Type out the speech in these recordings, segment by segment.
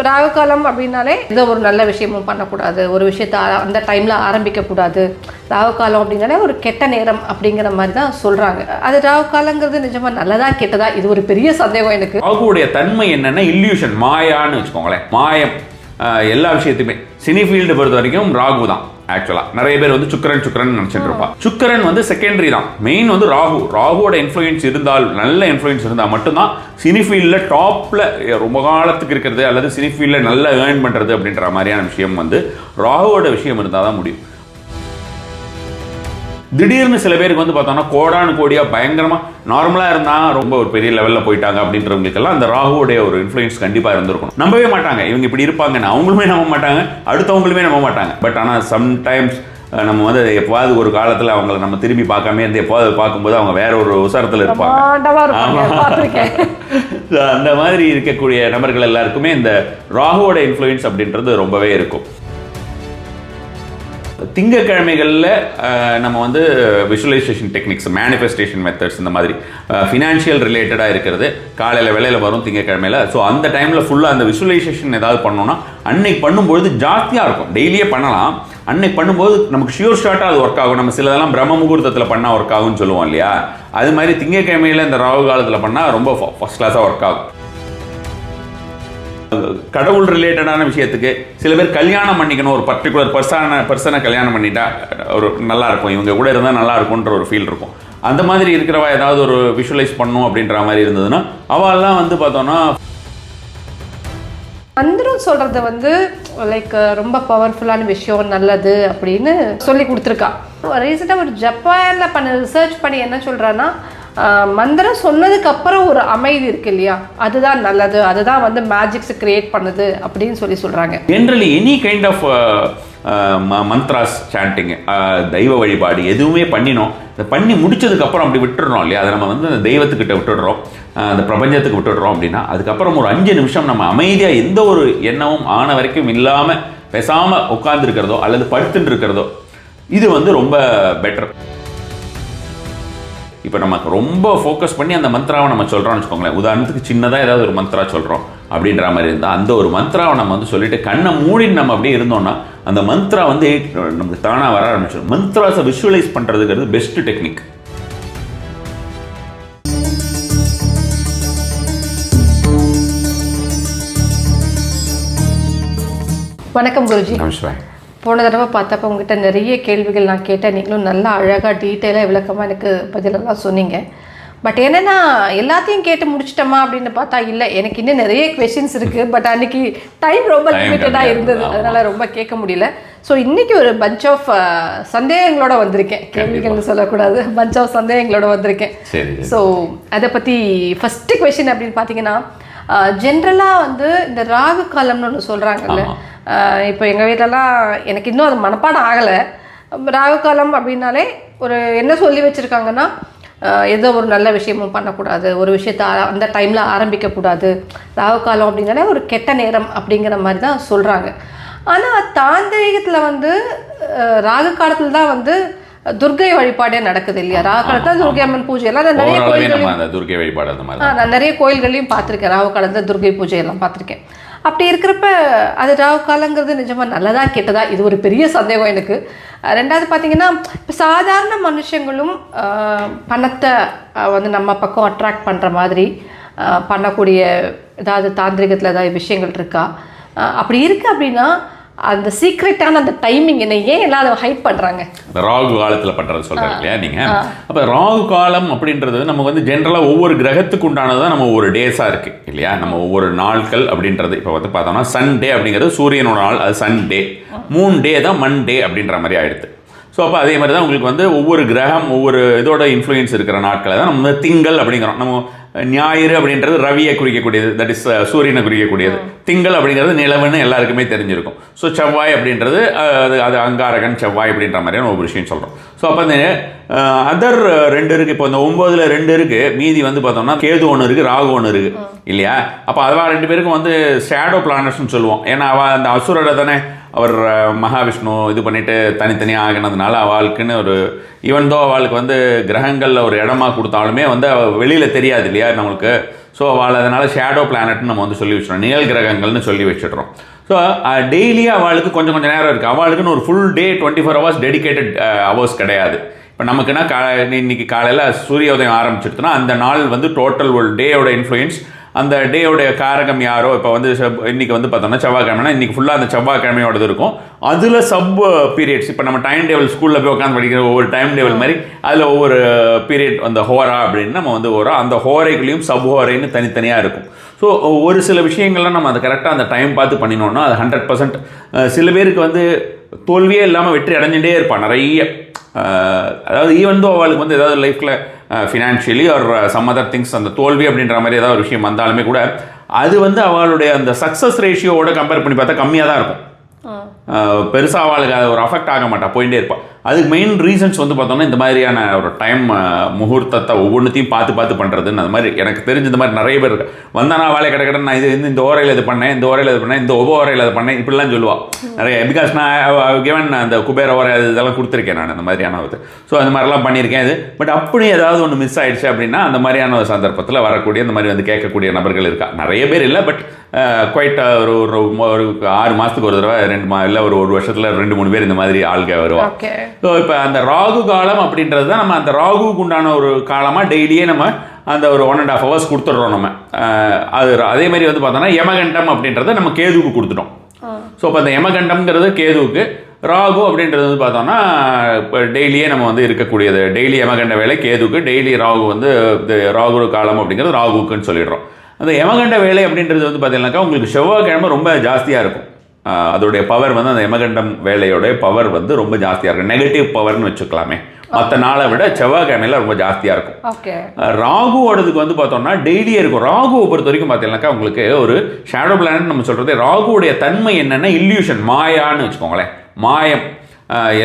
ராகு காலம் அப்படின்னாலே ஏதோ ஒரு நல்ல விஷயமும் பண்ணக்கூடாது, ஒரு விஷயத்தை அந்த டைமில் ஆரம்பிக்கக்கூடாது. ராகு காலம் அப்படின்னாலே ஒரு கெட்ட நேரம் அப்படிங்கிற மாதிரி தான் சொல்கிறாங்க. அது ராகு காலங்கிறது நிஜமாக நல்லதா கெட்டதா, இது ஒரு பெரிய சந்தேகம் எனக்கு. ராகுடைய தன்மை என்னென்னா இல்யூஷன், மாயான்னு வச்சுக்கோங்களேன். மாயம் எல்லா விஷயத்தையுமே சினி ஃபீல்டு பொறுத்த வரைக்கும் ராகு தான். ஆக்சுவலாக நிறைய பேர் வந்து சுக்கரன் நினச்சிட்டு இருப்பா. சுக்கரன் வந்து செகண்டரி தான், மெயின் வந்து ராகுவோட இன்ஃப்ளூயன்ஸ் இருந்தால், நல்ல இன்ஃப்ளூயன்ஸ் இருந்தால் மட்டும்தான் சினி ஃபீல்டில் டாப்பில் ரொம்ப காலத்துக்கு இருக்கிறது அல்லது சினி ஃபீல்டில் நல்லா ஏர்ன் பண்ணுறது அப்படின்ற மாதிரியான விஷயம் வந்து ராகுவோட விஷயம் இருந்தால் தான் முடியும். திடீர்னு சில பேருக்கு வந்து பார்த்தோம்னா கோடானு கோடியாக பயங்கரமாக நார்மலாக இருந்தால் ரொம்ப ஒரு பெரிய லெவலில் போயிட்டாங்க அப்படின்றவங்களுக்கெல்லாம் அந்த ராகுவோடைய ஒரு இன்ஃப்ளூயன்ஸ் கண்டிப்பாக இருந்திருக்கணும். நம்பவே மாட்டாங்க இவங்க இப்படி இருப்பாங்கன்னு, அவங்களுமே நம்ப மாட்டாங்க, அடுத்தவங்களுமே நம்ப மாட்டாங்க. பட் ஆனால் சம்டைம்ஸ் நம்ம வந்து எப்போவாது ஒரு காலத்தில் அவங்கள நம்ம திரும்பி பார்க்காம இருந்து எப்போவாது பார்க்கும்போது அவங்க வேற ஒரு உசாரத்தில் இருப்பாங்க. அந்த மாதிரி இருக்கக்கூடிய நபர்கள் எல்லாருக்குமே இந்த ராகுவோட இன்ஃப்ளூயன்ஸ் அப்படின்றது ரொம்பவே இருக்கும். திங்கக்கிழமைகளில் நம்ம வந்து விஷுவலைசேஷன் டெக்னிக்ஸ், மேனிஃபெஸ்டேஷன் மெத்தட்ஸ், இந்த மாதிரி ஃபினான்ஷியல் ரிலேட்டடாக இருக்கிறது காலையில் வேலையில் வரும் திங்கக்கிழமையில். ஸோ அந்த டைமில் ஃபுல்லாக அந்த விஷுவலைசேஷன் ஏதாவது பண்ணோன்னா அன்னைக்கு பண்ணும்பொழுது ஜாஸ்தியாக இருக்கும். டெய்லியே பண்ணலாம், அன்னைக்கு பண்ணும்போது நமக்கு ஷியூர் ஷார்ட்டாக அது ஒர்க் ஆகும். நம்ம சிலதெல்லாம் பிரம்ம முகூர்த்தத்தில் பண்ணால் ஒர்க் ஆகும்னு சொல்லுவோம் இல்லையா, அது மாதிரி திங்கக்கிழமையில் இந்த ராகு காலத்தில் பண்ணால் ரொம்ப ஃபர்ஸ்ட் கிளாஸாக ஒர்க் ஆகும். கடவுள் ரிலேட்டடான விஷயத்துக்கு சில பேர் கல்யாணம் பண்ணிக்கணும், ஒரு பர்டிகுலர் பர்சனை கல்யாணம் பண்ணிட்டா ஒரு நல்லா இருக்கும், இவங்க கூட இருந்தால் நல்லா இருக்கும்ன்ற ஒரு ஃபீல் இருக்கும். அந்த மாதிரி இருக்கிறவா ஏதாவது ஒரு விஷுவலைஸ் பண்ணும் அப்படின்ற மாதிரி இருந்ததுன்னா அவெல்லாம் வந்து பார்த்தோன்னா மந்திரம் சொல்கிறது வந்து லைக் ரொம்ப பவர்ஃபுல்லான விஷயம், நல்லது அப்படின்னு சொல்லி கொடுத்துருக்கா. ரீசெண்டாக ஒரு ஜப்பானில் பண்ண ரிசர்ச் பண்ணி என்ன சொல்கிறான்னா, மந்திரம் சொன்னதுக்கு அப்புறம் ஒரு அமைதி இருக்கு இல்லையா, அதுதான் நல்லது, அதுதான் வந்து மேஜிக்ஸ் கிரியேட் பண்ணுது அப்படின்னு சொல்கிறாங்க. Generally any kind of mantras, chanting, தெய்வ வழிபாடு எதுவுமே பண்ணினோம், இதை பண்ணி முடிச்சதுக்கப்புறம் அப்படி விட்டுடுறோம் இல்லையா, அதை நம்ம வந்து அந்த தெய்வத்துக்கிட்ட விட்டுடுறோம், அந்த பிரபஞ்சத்துக்கு விட்டுடுறோம் அப்படின்னா அதுக்கப்புறம் ஒரு 5 நிமிஷம் நம்ம அமைதியாக எந்த ஒரு எண்ணமும் ஆன வரைக்கும் இல்லாமல் பேசாமல் உட்கார்ந்துருக்கிறதோ அல்லது படுத்துட்டு இருக்கிறதோ இது வந்து ரொம்ப பெட்டர். இப்போ நமக்கு ரொம்ப ஃபோக்கஸ் பண்ணி அந்த மந்த்ராவை நம்ம சொல்கிறோம்னு வச்சுக்கோங்களேன். உதாரணத்துக்கு சின்னதாக ஏதாவது ஒரு மந்த்ரா சொல்கிறோம் அப்படின்ற மாதிரி இருந்தால் அந்த ஒரு மந்த்ராவை நம்ம வந்து சொல்லிட்டு கண்ணை மூடின்னு நம்ம அப்படியே இருந்தோம்னா அந்த மந்த்ரா வந்து நமக்கு தானாக வர ஆரம்பிச்சிடும். மந்த்ராஸை விஷுவலைஸ் பண்ணுறதுங்கிறது பெஸ்ட் டெக்னிக். வணக்கம் குருஜி. நமஸ்காரம். போன தடவை பார்த்தப்ப உங்ககிட்ட நிறைய கேள்விகள் நான் கேட்டேன், நீங்களும் நல்லா அழகாக டீட்டெயிலாக விளக்கமாக எனக்கு பதிலெல்லாம் சொன்னீங்க. பட் என்னென்னா எல்லாத்தையும் கேட்டு முடிச்சிட்டோமா அப்படின்னு பார்த்தா இல்லை, எனக்கு இன்னும் நிறைய கொஷின்ஸ் இருக்குது. பட் அன்றைக்கி டைம் ரொம்ப லிமிட்டடாக இருந்தது, அதனால் ரொம்ப கேட்க முடியல. ஸோ இன்றைக்கி ஒரு பஞ்ச் ஆஃப் சந்தேகங்களோட வந்திருக்கேன், கேள்விகள்னு சொல்லக்கூடாது, பஞ்ச் ஆஃப் சந்தேகங்களோட வந்திருக்கேன். ஸோ அதை பற்றி ஃபஸ்ட்டு கொஷின் அப்படின்னு பார்த்தீங்கன்னா, ஜென்ரலாக வந்து இந்த ராகு காலம்னு ஒன்று சொல்கிறாங்கல்ல, இப்போ எங்கள் வீட்டிலலாம் எனக்கு இன்னும் அது மனப்பாடம் ஆகலை. ராகு காலம் அப்படின்னாலே ஒரு என்ன சொல்லி வச்சுருக்காங்கன்னா, ஏதோ ஒரு நல்ல விஷயமும் பண்ணக்கூடாது, ஒரு விஷயத்தை அந்த டைமில் ஆரம்பிக்கக்கூடாது. ராகு காலம் அப்படின்னாலே ஒரு கெட்ட நேரம் அப்படிங்கிற மாதிரி தான் சொல்கிறாங்க. ஆனால் தாந்திரீகத்தில் வந்து ராகு காலத்தில் தான் வந்து துர்கை வழிபாடே நடக்குது இல்லையா, ராகு காலத்தில் துர்கை அம்மன் பூஜை எல்லாம் நான் நிறைய நான் நிறைய கோயில்களையும் பார்த்துருக்கேன். ராகு காலத்தில் துர்கை பூஜை எல்லாம் பார்த்துருக்கேன். அப்படி இருக்கிறப்ப அது ராகு காலங்கிறது நிஜமாக நல்லதா கெட்டதா, இது ஒரு பெரிய சந்தேகம் எனக்கு. ரெண்டாவது பார்த்தீங்கன்னா, இப்போ சாதாரண மனுஷங்களும் பணத்தை வந்து நம்ம பக்கம் அட்ராக்ட் பண்ணுற மாதிரி பண்ணக்கூடிய ஏதாவது தாந்திரிகத்தில் ஏதாவது விஷயங்கள் இருக்கா? அப்படி இருக்குது அப்படின்னா அந்த சீக்ரெட்டான அந்த டைமிங் என்ன, ஏன் எல்லாரும் ஹைட் பண்ணுறாங்க? ராகு காலத்தில் பண்ணுறது சொல்கிறாங்க இல்லையா நீங்கள். அப்போ ராகு காலம் அப்படின்றது நமக்கு வந்து ஜென்ரலாக ஒவ்வொரு கிரகத்துக்கு உண்டானது தான் நம்ம ஒவ்வொரு டேஸாக இருக்குது இல்லையா. நம்ம ஒவ்வொரு நாட்கள் அப்படின்றது இப்போ வந்து பார்த்தோம்னா சண்டே அப்படிங்கிறது சூரியனோட நாள், அது சண்டே. மூன் டே தான் மண்டே அப்படின்ற மாதிரி ஆகிடுது. ஸோ அப்போ அதே மாதிரி தான் உங்களுக்கு வந்து ஒவ்வொரு கிரகம் ஒவ்வொரு இதோட இன்ஃப்ளூயன்ஸ் இருக்கிற நாட்களை தான் நம்ம வந்து திங்கள் அப்படிங்கிறோம். நம்ம ஞாயிறு அப்படின்றது ரவியை குறிக்கக்கூடியது, தட் இஸ் சூரியனை குறிக்கக்கூடியது. திங்கள் அப்படிங்கிறது நிலவுன்னு எல்லாருக்குமே தெரிஞ்சிருக்கும். ஸோ செவ்வாய் அப்படின்றது அது அங்காரகன் செவ்வாய் அப்படின்ற மாதிரியான ஒரு விஷயம் சொல்கிறோம். ஸோ அப்போ அந்த அதர் 2 இருக்குது. இப்போ இந்த 9ல் 2 இருக்குது, மீதி வந்து பார்த்தோம்னா கேது 1 இருக்குது, ராகு 1 இருக்குது இல்லையா. அப்போ அதெல்லாம் 2 பேருக்கும் வந்து ஷேடோ பிளானட்ஸ்னு சொல்லுவோம். ஏன்னா அவள் அந்த அசுரோட தானே அவர் மகாவிஷ்ணு இது பண்ணிவிட்டு தனித்தனியாக ஆகினதுனால அவளுக்குன்னு ஒரு ஈவன் தோ அவளுக்கு வந்து கிரகங்களில் ஒரு இடமா கொடுத்தாலுமே வந்து வெளியில் தெரியாது இல்லையா நம்மளுக்கு. ஸோ அவள் அதனால் ஷேடோ பிளானட்னு நம்ம வந்து சொல்லி வச்சிடறோம், நிழல் கிரகங்கள்னு சொல்லி வச்சிடுறோம். ஸோ டெய்லியாக அவளுக்கு கொஞ்சம் கொஞ்சம் நேரம் இருக்குது. அவளுக்குன்னு ஒரு full day 24 hours dedicated hours கிடையாது. இப்போ நமக்குன்னா இன்னைக்கு காலையில் சூரியோதயம் ஆரம்பிச்சிடுதுன்னா அந்த நாள் வந்து டோட்டல் ஒரு டேயோட இன்ஃப்ளூயன்ஸ், அந்த டேயோடைய காரகம் யாரோ, இப்போ வந்து இன்றைக்கி வந்து பார்த்தோம்னா செவ்வாய்க்கிழமைனா இன்றைக்கி ஃபுல்லாக அந்த செவ்வாய்க்கிழமையோடது இருக்கும். அதில் சப் பீரியட்ஸ், இப்போ நம்ம டைம் டேபிள் ஸ்கூலில் போய் உட்காந்து படிக்கிற ஒவ்வொரு டைம் டேபிள் மாதிரி அதில் ஒவ்வொரு பீரியட் அந்த ஹோரா அப்படின்னு நம்ம வந்து வரும். அந்த ஹோரைகளையும் சப் ஹோரைன்னு தனித்தனியாக இருக்கும். ஸோ ஒரு சில விஷயங்கள்லாம் நம்ம அதை கரெக்டாக அந்த டைம் பார்த்து பண்ணினோன்னா அது 100%. சில பேருக்கு வந்து தோல்வியே இல்லாமல் வெற்றி அடைஞ்சிட்டே இருப்பான் நிறைய. அதாவது ஈவன் தோ அவளுக்கு வந்து ஏதாவது லைஃப்பில் ஃபினான்ஷியலி ஒரு சம் அதர் திங்ஸ் அந்த தோல்வி அப்படின்ற மாதிரி ஏதாவது ஒரு விஷயம் வந்தாலுமே கூட அது வந்து அவளுடைய அந்த சக்ஸஸ் ரேஷியோட கம்பேர் பண்ணி பார்த்தா கம்மியாக தான் இருக்கும். பெருசாக அவளுக்கு அது ஒரு அஃபெக்ட் ஆக மாட்டா, போயிட்டே இருப்பாள். அதுக்கு மெயின் ரீசன்ஸ் வந்து பார்த்தோம்னா இந்த மாதிரியான ஒரு டைம் முகூர்த்தத்தை ஒவ்வொன்றுத்தையும் பார்த்து பண்ணுறதுன்னு அது மாதிரி எனக்கு தெரிஞ்ச இந்த மாதிரி நிறைய பேர் இருக்கு. வந்தால் நான் வேலை கிடக்கிட்ட நான் இந்த ஓரையில் இது பண்ணேன், இந்த ஓரையில் இது பண்ணேன், இந்த ஓரையில் இது பண்ணேன், இப்படிலாம் சொல்லுவாள் நிறைய. பிகாஸ் நான் கிவன் அந்த குபேர ஓரை இதெல்லாம் கொடுத்துருக்கேன் நான் அந்த மாதிரியான இது. ஸோ அந்த மாதிரிலாம் பண்ணியிருக்கேன் இது. பட் அப்படி ஏதாவது ஒன்று மிஸ் ஆயிடுச்சு அப்படின்னா அந்த மாதிரியான ஒரு சந்தர்ப்பத்தில் வரக்கூடிய இந்த மாதிரி வந்து கேட்கக்கூடிய நபர்கள் இருக்கா. நிறைய பேர் இல்லை, பட் குவைட் ஒரு 6 மாதத்துக்கு ஒரு தடவை 2 இல்லை ஒரு வருஷத்தில் 2-3 பேர் இந்த மாதிரி ஆள்க வருவாங்க. ஸோ இப்போ அந்த ராகு காலம் அப்படின்றது தான் நம்ம அந்த ராகுக்கு உண்டான ஒரு காலமாக டெய்லியே நம்ம அந்த ஒரு 1.5 hours கொடுத்துட்றோம் நம்ம. அது அதே மாதிரி வந்து பார்த்தோன்னா யமகண்டம் அப்படின்றத நம்ம கேதுவுக்கு கொடுத்துட்டோம். ஸோ இப்போ அந்த யமகண்டம்ங்கிறது கேதுவுக்கு, ராகு அப்படின்றது வந்து பார்த்தோம்னா இப்போ டெய்லியே நம்ம வந்து இருக்கக்கூடியது. டெய்லி யமகண்ட வேலை கேதுவுக்கு, டெய்லி ராகு வந்து ராகு காலம் அப்படிங்கிறது ராகுக்குன்னு சொல்லிடுறோம். அந்த யமகண்ட வேலை அப்படின்றது வந்து பார்த்தீங்கன்னாக்கா உங்களுக்கு செவ்வாய்க்கிழமை ரொம்ப ஜாஸ்தியாக இருக்கும். அதோடைய பவர் வந்து அந்த யமகண்டம் வேலையோடைய பவர் வந்து ரொம்ப ஜாஸ்தியாக இருக்கும். நெகட்டிவ் பவர்னு வச்சுக்கலாமே. மற்ற நாளை விட செவ்வாய்க்கிழமையில ரொம்ப ஜாஸ்தியாக இருக்கும். ராகுவோடதுக்கு வந்து பார்த்தோம்னா டெய்லியே இருக்கும். ராகுவை பொறுத்த வரைக்கும் பார்த்தீங்கன்னாக்கா உங்களுக்கு ஒரு ஷேடோ பிளானட் நம்ம சொல்கிறது. ராகுவோடைய தன்மை என்னென்னா இல்யூஷன், மாயான்னு வச்சுக்கோங்களேன். மாயம்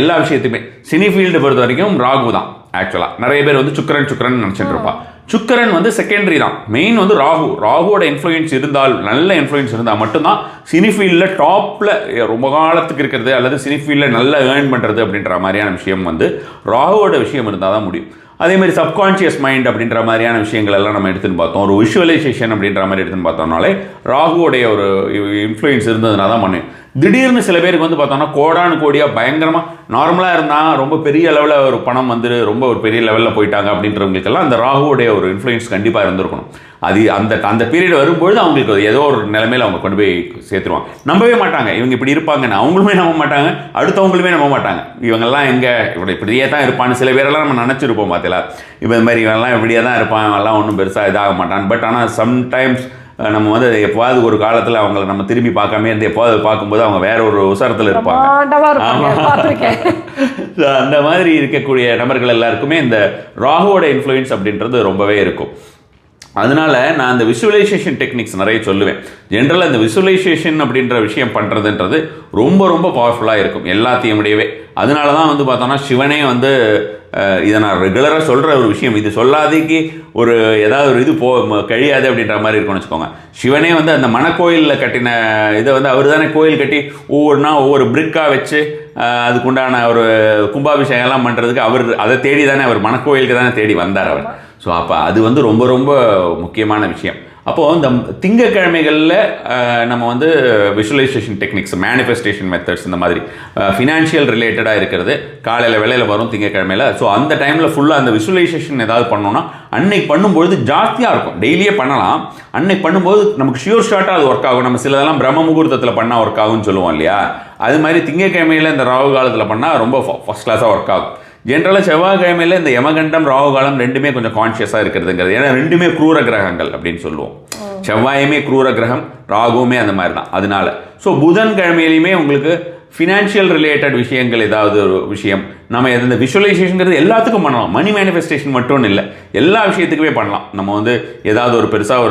எல்லா விஷயத்தையுமே. சினி ஃபீல்டு பொறுத்த வரைக்கும் ராகு தான் ஆக்சுவலாக. நிறைய பேர் வந்து சுக்கரன் நினச்சிட்டு இருப்பா. சுக்கரன் வந்து செகண்டரி தான். மெயின் வந்து ராகுவோட இன்ஃப்ளூயன்ஸ் இருந்தால், நல்ல இன்ஃப்ளூயன்ஸ் இருந்தால் மட்டும்தான் சினி ஃபீல்டில் டாப்பில் ரொம்ப காலத்துக்கு இருக்கிறது அல்லது சினி ஃபீல்டில் நல்லா ஏர்ன் பண்ணுறது அப்படின்ற மாதிரியான விஷயம் வந்து ராகுவோட விஷயம் இருந்தால் தான் முடியும். அதேமாதிரி சப்கான்ஷியஸ் மைண்ட் அப்படின்ற மாதிரியான விஷயங்கள் எல்லாம் நம்ம எடுத்துன்னு பார்த்தோம். ஒரு விஷுவலைசேஷன் அப்படின்ற மாதிரி எடுத்துன்னு பார்த்தோம்னாலே ராகுவோடைய ஒரு இன்ஃப்ளூயன்ஸ் இருந்ததுனால தான் பண்ணும். திடீர்னு சில பேருக்கு வந்து பார்த்தோம்னா கோடானு கோடியாக பயங்கரமாக நார்மலாக இருந்தால் ரொம்ப பெரிய லெவலில் ஒரு பணம் வந்து ரொம்ப ஒரு பெரிய லெவலில் போயிட்டாங்க அப்படின்றவங்களுக்கெல்லாம் அந்த ராகுவோடைய ஒரு இன்ஃப்ளூயன்ஸ் கண்டிப்பாக இருந்திருக்கணும். அது அந்த பீரியட் வரும்பொழுது அவங்களுக்கு ஏதோ ஒரு நிலைமையில் அவங்க கொண்டு போய் சேர்த்துருவாங்க. நம்பவே மாட்டாங்க இவங்க இப்படி இருப்பாங்கன்னு. அவங்களுமே நம்ப மாட்டாங்க, அடுத்தவங்களுமே நம்ப மாட்டாங்க. இவங்கெல்லாம் எங்கே இப்படியே தான் இருப்பான்னு சில பேரெல்லாம் நம்ம நினச்சிருப்போம். பார்த்தீங்களா, இப்போ இந்த மாதிரி இவங்கெல்லாம் இப்படியே தான் இருப்பான், அவங்கெல்லாம் ஒன்றும் பெருசாக இதாக மாட்டான். பட் ஆனால் சம்டைம்ஸ் நம்ம வந்து எப்போவாது ஒரு காலத்தில் அவங்கள நம்ம திரும்பி பார்க்காம இருந்து எப்போது பார்க்கும்போது அவங்க வேற ஒரு உசரத்தில் இருப்பாங்க. அந்த மாதிரி இருக்கக்கூடிய நபர்கள் எல்லாருக்குமே இந்த ராகுவோட இன்ஃப்ளூயன்ஸ் அப்படின்றது ரொம்பவே இருக்கும். அதனால நான் அந்த விஷுவலைசேஷன் டெக்னிக்ஸ் நிறைய சொல்லுவேன். ஜென்ரலாக இந்த விஷுவலைசேஷன் அப்படின்ற விஷயம் பண்ணுறதுன்றது ரொம்ப ரொம்ப பவர்ஃபுல்லாக இருக்கும் எல்லாத்தையும் விடவே. அதனால தான் வந்து பார்த்தோன்னா சிவனே வந்து இதை நான் ரெகுலராக சொல்கிற ஒரு விஷயம், இது சொல்லாதேக்கு ஒரு ஏதாவது ஒரு இது கழியாது அப்படின்ற மாதிரி இருக்கும்னு வச்சுக்கோங்க. சிவனே வந்து அந்த மணக்கோயிலில் கட்டின இதை வந்து அவர் தானே கோயில் கட்டி ஒவ்வொரு பிரிக்காக வச்சு அதுக்குண்டான ஒரு கும்பாபிஷேகம்லாம் பண்ணுறதுக்கு அவர் அதை தேடி தானே, அவர் மணக்கோயிலுக்கு தானே தேடி வந்தார் அவர். ஸோ அப்போ அது வந்து ரொம்ப ரொம்ப முக்கியமான விஷயம். அப்போது இந்த திங்கக்கிழமைகளில் நம்ம வந்து விஷுவலைசேஷன் டெக்னிக்ஸ், மேனிஃபெஸ்டேஷன் மெத்தட்ஸ், இந்த மாதிரி ஃபினான்ஷியல் ரிலேட்டடாக இருக்கிறது காலையில் வேலையில் வரும் திங்கக்கிழமையில். ஸோ அந்த டைமில் ஃபுல்லாக அந்த விஷுவலைசேஷன் ஏதாவது பண்ணோன்னா அன்னைக்கு பண்ணும்பொழுது ஜாஸ்தியாக இருக்கும். டெய்லியே பண்ணலாம். அன்னைக்கு பண்ணும்போது நமக்கு ஷியோர் ஷார்ட்டாக அது ஒர்க் ஆகும். நம்ம சிலதெல்லாம் பிரம்ம முகூர்த்தத்தில் பண்ணால் ஒர்க் ஆகும்னு சொல்லுவோம் இல்லையா, அது மாதிரி திங்கக்கிழமையில் இந்த ராகு காலத்தில் பண்ணால் ரொம்ப ஃபஸ்ட் கிளாஸாக ஒர்க் ஆகும். ஜென்ரலாக செவ்வாய்க்கிழமையில் இந்த யமகண்டம் ராகு காலம் ரெண்டுமே கொஞ்சம் கான்ஷியஸாக இருக்கிறதுங்கிறது. ஏன்னா ரெண்டுமே க்ரூர கிரகங்கள் அப்படின்னு சொல்லுவோம். செவ்வாயுமே க்ரூர கிரகம், ராகுவுமே அந்த மாதிரி தான். அதனால ஸோ புதன்கிழமையிலையுமே உங்களுக்கு ஃபினான்ஷியல் ரிலேட்டட் விஷயங்கள் ஏதாவது ஒரு விஷயம் நம்ம இந்த விஷுவலைசேஷனுங்கிறது எல்லாத்துக்கும் பண்ணலாம். மணி மேனிஃபெஸ்டேஷன் மட்டும் இல்லை, எல்லா விஷயத்துக்குமே பண்ணலாம். நம்ம வந்து ஏதாவது ஒரு பெருசாக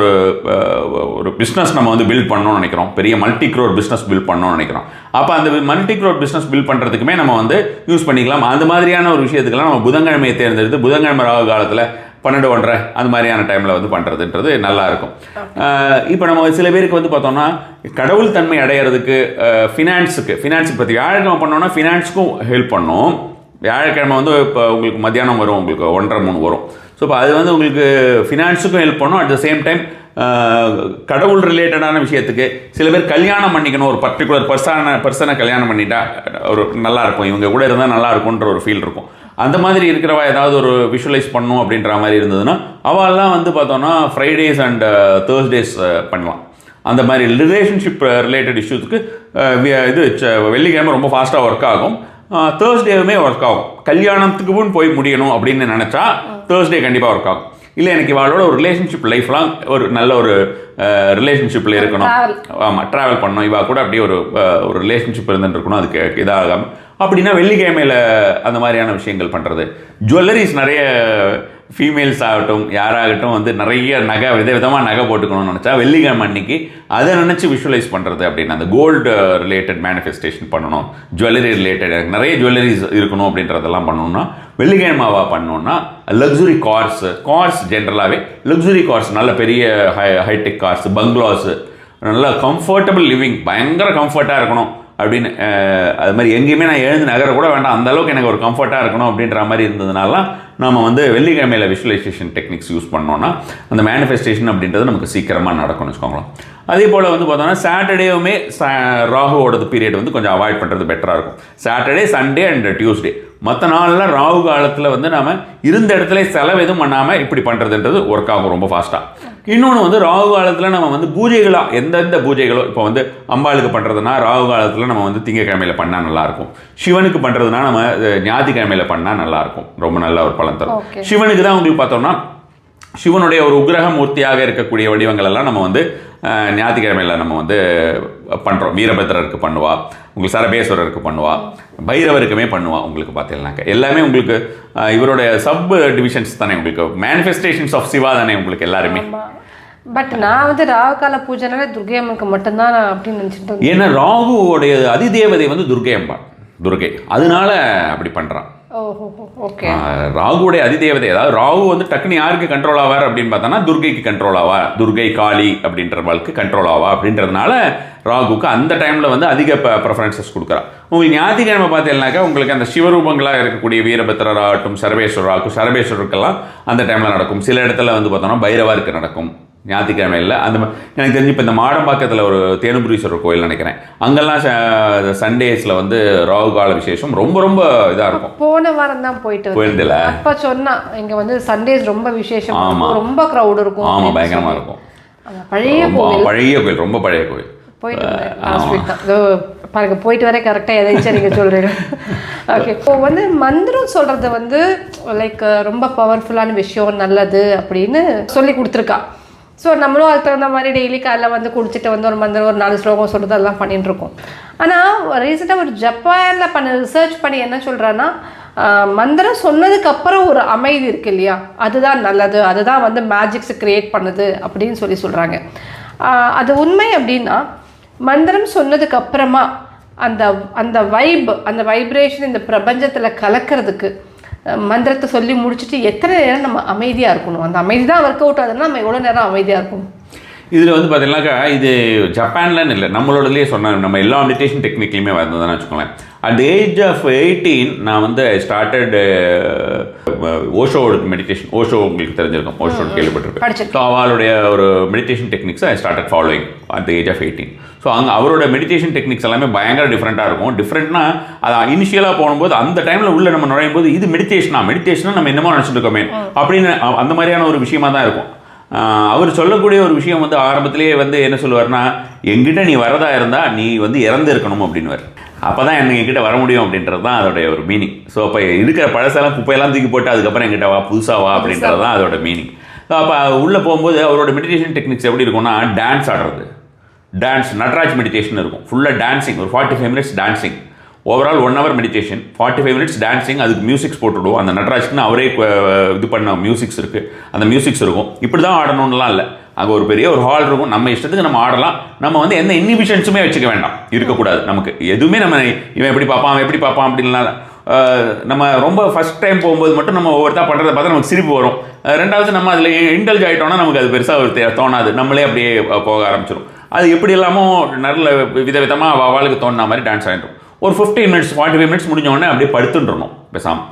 ஒரு பிஸ்னஸ் நம்ம வந்து பில்ட் பண்ணணும்னு நினைக்கிறோம், பெரிய மல்டி க்ரோர் பிஸ்னஸ் பில்ட் பண்ணணும்னு நினைக்கிறோம். அப்போ அந்த மல்டி க்ரோர் பிஸ்னஸ் பில்ட் பண்ணுறதுக்குமே நம்ம வந்து யூஸ் பண்ணிக்கலாம். அந்த மாதிரியான ஒரு விஷயத்துக்கெல்லாம் நம்ம புதன்கிழமையை தேர்ந்தெடுத்து புதன்கிழமை ராகு காலத்தில் 12:30 அந்த மாதிரியான டைமில் வந்து பண்ணுறதுன்றது நல்லாயிருக்கும். இப்போ நம்ம சில பேருக்கு வந்து பார்த்தோம்னா கடவுள் தன்மை அடையிறதுக்கு ஃபினான்ஸுக்கு பற்றி வியாழக்கிழமை பண்ணோன்னா ஃபினான்ஸுக்கும் ஹெல்ப் பண்ணோம். வியாழக்கிழமை வந்து இப்போ உங்களுக்கு மத்தியானம் வரும், உங்களுக்கு 1:30-3 வரும். ஸோ இப்போ அது வந்து உங்களுக்கு ஃபினான்ஸுக்கும் ஹெல்ப் பண்ணும். அட் த சேம் டைம் கடவுள் ரிலேட்டடான விஷயத்துக்கு சில பேர் கல்யாணம் பண்ணிக்கணும், ஒரு பர்டிகுலர் பர்சனை கல்யாணம் பண்ணிட்டா ஒரு நல்லாயிருக்கும், இவங்க கூட இருந்தால் நல்லா இருக்கும்ன்ற ஒரு ஃபீல் இருக்கும். அந்த மாதிரி இருக்கிறவா ஏதாவது ஒரு விஷுவலைஸ் பண்ணும் அப்படின்ற மாதிரி இருந்ததுன்னா அவெல்லாம் வந்து பார்த்தோன்னா ஃப்ரைடேஸ் அண்ட் தேர்ஸ்டேஸ் பண்ணலாம். அந்த மாதிரி ரிலேஷன்ஷிப் ரிலேட்டட் இஷ்யூஸுக்கு இது வெள்ளிக்கிழமை ரொம்ப ஃபாஸ்ட்டாக ஒர்க் ஆகும். தேர்ஸ்டேவுமே ஒர்க் ஆகும். கல்யாணத்துக்கு போய் முடியணும் அப்படின்னு நினச்சா தேர்ஸ்டே கண்டிப்பாக ஒர்க் ஆகும். இல்லை எனக்கு இவளோட ஒரு ரிலேஷன்ஷிப் லைஃப் லாங் ஒரு நல்ல ஒரு ரிலேஷன்ஷிப்பில் இருக்கணும், ஆமாம் ட்ராவல் பண்ணணும், இவா கூட அப்படியே ஒரு ரிலேஷன்ஷிப் இருந்துட்டு இருக்கணும், அதுக்கு இதாகாமல் அப்படின்னா வெள்ளிக்கிழமையில் அந்த மாதிரியான விஷயங்கள் பண்ணுறது. ஜுவல்லரிஸ் நிறைய ஃபீமேல்ஸ் ஆகட்டும் யாராகட்டும் வந்து நிறைய நகை விதவிதமாக நகை போட்டுக்கணும்னு நினச்சா வெள்ளிக்கிழமை அன்னைக்கு அதை நினச்சி விஷுவலைஸ் பண்ணுறது அப்படின்னு அந்த கோல்டு ரிலேட்டட் மேனிஃபெஸ்டேஷன் பண்ணணும், ஜுவல்லரி ரிலேட்டட் எனக்கு நிறைய ஜுவல்லரிஸ் இருக்கணும் அப்படின்றதெல்லாம் பண்ணணும்னா வெள்ளிக்கிழமாவாக பண்ணோன்னா லக்ஸுரி கார்ஸ் ஜென்ரலாகவே லக்ஸுரி கார்ஸ் நல்ல பெரிய ஹைடெக் கார்ஸ், பங்களாஸு, நல்ல கம்ஃபர்டபுள் லிவிங், பயங்கர கம்ஃபர்ட்டாக இருக்கணும் அப்படின்னு அது மாதிரி எங்கேயுமே நான் எழுந்து நகர கூட வேண்டாம், அந்தளவுக்கு எனக்கு ஒரு கம்ஃபர்ட்டாக இருக்கணும் அப்படின்ற மாதிரி இருந்ததுனால நம்ம வந்து வெள்ளிக்கிழமையில் விஷுவலைசேஷன் டெக்னிக்ஸ் யூஸ் பண்ணோன்னா அந்த மேனிஃபெஸ்டேஷன் அப்படின்றது நமக்கு சீக்கிரமாக நடக்கும்னு வச்சுக்கோங்களேன். அதே போல் வந்து பார்த்தோன்னா சாட்டர்டேவுமே ராகுவோடது பீரியட் வந்து கொஞ்சம் அவாய்ட் பண்ணுறது பெட்டராக இருக்கும். சாட்டர்டே, சண்டே அண்ட் டியூஸ்டே மற்ற நாளில் ராகு காலத்தில் வந்து நாம் இருந்த இடத்துல செலவு எதுவும் பண்ணாமல் இப்படி பண்ணுறதுன்றது ஒர்க் ஆகும் ரொம்ப ஃபாஸ்ட்டாக. இன்னொன்று வந்து ராகு காலத்தில் நம்ம வந்து பூஜைகளாக எந்தெந்த பூஜைகளோ இப்போ வந்து அம்பாளுக்கு பண்ணுறதுனா ராகு காலத்தில் நம்ம வந்து திங்கக்கிழமையில் பண்ணால் நல்லாயிருக்கும், சிவனுக்கு பண்ணுறதுனா நம்ம ஞாயிற்றுக்கிழமையில் பண்ணால் நல்லாயிருக்கும், ரொம்ப நல்ல ஒரு பலன் தரும். சிவனுக்கு தான் உங்களுக்கு பார்த்தோம்னா சிவனுடைய ஒரு உக்ரக மூர்த்தியாக இருக்கக்கூடிய வடிவங்கள் எல்லாம் நம்ம வந்து ஞாயிற்றுக்கிழமையில் நம்ம வந்து பண்ணுறோம். வீரபத்ரருக்கு பண்ணுவா, உங்களுக்கு சரபேஸ்வரருக்கு பண்ணுவா, பைரவருக்குமே பண்ணுவா. உங்களுக்கு பார்த்தீங்கன்னாக்க எல்லாமே உங்களுக்கு இவருடைய சப் டிவிஷன்ஸ் தானே, உங்களுக்கு மேனிஃபெஸ்டேஷன்ஸ் ஆஃப் சிவா தானே உங்களுக்கு எல்லாருமே. பட் நான் வந்து ராகு கால பூஜைனாலே துர்கை அம்மனுக்கு மட்டும்தான் அப்படின்னு நினச்சிட்டு. ஏன்னா ராகுவோடைய அதிதேவதை வந்து துர்கை அம்மா, துர்கை, அதனால அப்படி பண்ணுறான். ராகுடைய அதிதேவதை, அதாவது ராகு வந்து டக்குனு யாருக்கு கண்ட்ரோல் ஆவார் அப்படின்னு பார்த்தோன்னா துர்கைக்கு கண்ட்ரோல் ஆவா, துர்கை காளி அப்படின்றவளுக்கு கண்ட்ரோல் ஆவா அப்படின்றதுனால ராகுக்கு அந்த டைமில் வந்து அதிக ப்ரெஃபரன்சஸ் கொடுக்குறா. உங்களுக்கு ஞாயிற்றுக்கிழமை பார்த்தீங்கன்னாக்கா உங்களுக்கு அந்த சிவரூபங்களாக இருக்கக்கூடிய வீரபத்திரராகட்டும் சரபேஸ்வரருக்கெல்லாம் அந்த டைமில் நடக்கும். சில இடத்துல வந்து பார்த்தோன்னா பைரவருக்கு நடக்கும் ஞாயிற்றுக்கிழமையில். அந்த எனக்கு தெரிஞ்சு இப்போ இந்த மாடம்பாக்கத்தில் ஒரு தேனுபுரீஸ்வரர் கோயில் நினைக்கிறேன், அங்கெல்லாம் சண்டேஸில் வந்து ராகு கால விசேஷம் ரொம்ப ரொம்ப இதாக இருக்கும். போன வாரம் தான் போயிருந்தில்ல அப்போ சொன்னா இங்கே வந்து சண்டேஸ் ரொம்ப விசேஷம், ரொம்ப க்ரௌட் இருக்கும். ஆமாம், பயங்கரமாக இருக்கும். பழைய கோயில், ரொம்ப பழைய கோயில். பாருங்க, போயிட்டு வர கரெக்டாக எதாச்சும் நீங்கள் சொல்கிறீங்க. ஓகே, இப்போ வந்து மந்திரம் சொல்கிறது வந்து லைக் ரொம்ப பவர்ஃபுல்லான விஷயம், நல்லது அப்படின்னு சொல்லி கொடுத்துருக்கா. ஸோ நம்மளும் அதுக்கு தகுந்த மாதிரி டெய்லி காலைல வந்து குடிச்சிட்டு வந்து ஒரு மந்திரம் ஒரு 4 ஸ்லோகம் சொல்கிறது அதெல்லாம் பண்ணிட்டு இருக்கோம். ஆனால் ரீசெண்டாக ஒரு ஜப்பானில் பண்ண ரிசர்ச் பண்ணி என்ன சொல்கிறான்னா மந்திரம் சொன்னதுக்கப்புறம் ஒரு அமைதி இருக்கு இல்லையா, அதுதான் நல்லது, அதுதான் வந்து மேஜிக்ஸை க்ரியேட் பண்ணுது அப்படின்னு சொல்கிறாங்க. அது உண்மை அப்படின்னா மந்திரம் சொன்னதுக்கு அப்புறமா அந்த அந்த வைப்ரேஷன் இந்த பிரபஞ்சத்தில் கலக்கிறதுக்கு மந்திரத்தை சொல்லி முடிச்சுட்டு எத்தனை நேரம் நம்ம அமைதியாக இருக்கணும், அந்த அமைதி தான் ஒர்க் அவுட் ஆகுதுன்னா நம்ம எவ்வளோ நேரம் அமைதியாக இருக்கணும். இதில் வந்து பார்த்தீங்கன்னாக்கா இது ஜப்பான்லன்னு இல்லை, நம்மளோடலேயே சொன்ன நம்ம எல்லா மெடிடேஷன் டெக்னிக்லையுமே வந்ததுன்னு வச்சுக்கோங்களேன். அட் ஏஜ் ஆஃப் 18 நான் வந்து ஸ்டார்டட் ஓஷோட மெடிடேஷன். ஓஷோ உங்களுக்கு தெரிஞ்சிருக்கும், ஓஷோ கேள்விப்பட்டிருக்கேன். ஸோ அவளுடைய ஒரு meditation techniques I started following at the age of 18. So அங்கே அவரோட மெடிடேஷன் டெக்னிக்ஸ் எல்லாமே பயங்கர டிஃப்ரெண்ட்டாக இருக்கும். டிஃப்ரெண்ட்னா அது இனிஷியலாக போகும்போது அந்த டைமில் உள்ள நம்ம நுழையும் போது இது மெடிடேஷனாக நம்ம என்னமோ நினச்சிட்டு இருக்கோமே அப்படின்னு அந்த மாதிரியான ஒரு விஷயமா தான் இருக்கும். அவர் சொல்லக்கூடிய ஒரு விஷயம் வந்து ஆரம்பத்திலேயே வந்து என்ன சொல்லுவார்னா, எங்கிட்ட நீ வரதா இருந்தால் நீ வந்து இறந்து இருக்கணும் அப்படின்னுவார். அப்போ தான் என்கிட்ட வர முடியும் அப்படின்றது தான் அதோடைய ஒரு மீனிங். ஸோ அப்போ இருக்கிற பழசெல்லாம் குப்பையெல்லாம் தூக்கி போட்டு அதுக்கப்புறம் என்கிட்ட வா, புதுசாக வா அப்படின்றது தான் அதோட மீனிங். ஸோ அப்போ உள்ளே போகும்போது அவரோட மெடிடேஷன் டெக்னிக்ஸ் எப்படி இருக்கும்னா, டான்ஸ் ஆடுறது, டான்ஸ் நட்ராஜ் மெடிடேஷன் இருக்கும். ஃபுல்லாக டான்ஸிங், ஒரு 45 minutes dancing, overall 1 hour meditation, 45 minutes dancing. அதுக்கு மியூசிக்ஸ் போட்டுவிடுவோம். அந்த நட்ராஜ்க்குன்னு அவரே இது பண்ண மியூசிக்ஸ் இருக்குது, அந்த மியூசிக்ஸ் இருக்கும். இப்படி தான் ஆடணும்லாம் இல்லை, அங்கே ஒரு பெரிய ஒரு ஹால் இருக்கும், நம்ம இஷ்டத்துக்கு நம்ம ஆடலாம். நம்ம வந்து எந்த இன்ஹிபிஷன்ஸுமே வச்சுக்க வேண்டாம், இருக்கக்கூடாது. நமக்கு எதுவுமே நம்ம இவன் எப்படி பார்ப்பான் அவன் எப்படி பார்ப்பான் அப்படின்லாம் நம்ம ரொம்ப ஃபஸ்ட் டைம் போகும்போது மட்டும் நம்ம ஒவ்வொருத்தா பண்ணுறதை பார்த்தா நமக்கு சிரிப்பு வரும். ரெண்டாவது நம்ம அதில் இன்டல்ஜ் ஆகிட்டோம்னா நமக்கு அது பெருசாக தோணாது, நம்மளே அப்படியே போக ஆரம்பிச்சிடும். அது எப்படி இல்லாமல் நல்ல விதவிதமாக அவளுக்கு தோணுன மாதிரி டான்ஸ் ஆகிடும். ஒரு 15 மினிட்ஸ் 45 மினிட்ஸ் முடிஞ்சோடனே அப்படியே படுத்துட்டுருணும் பேசாமல்.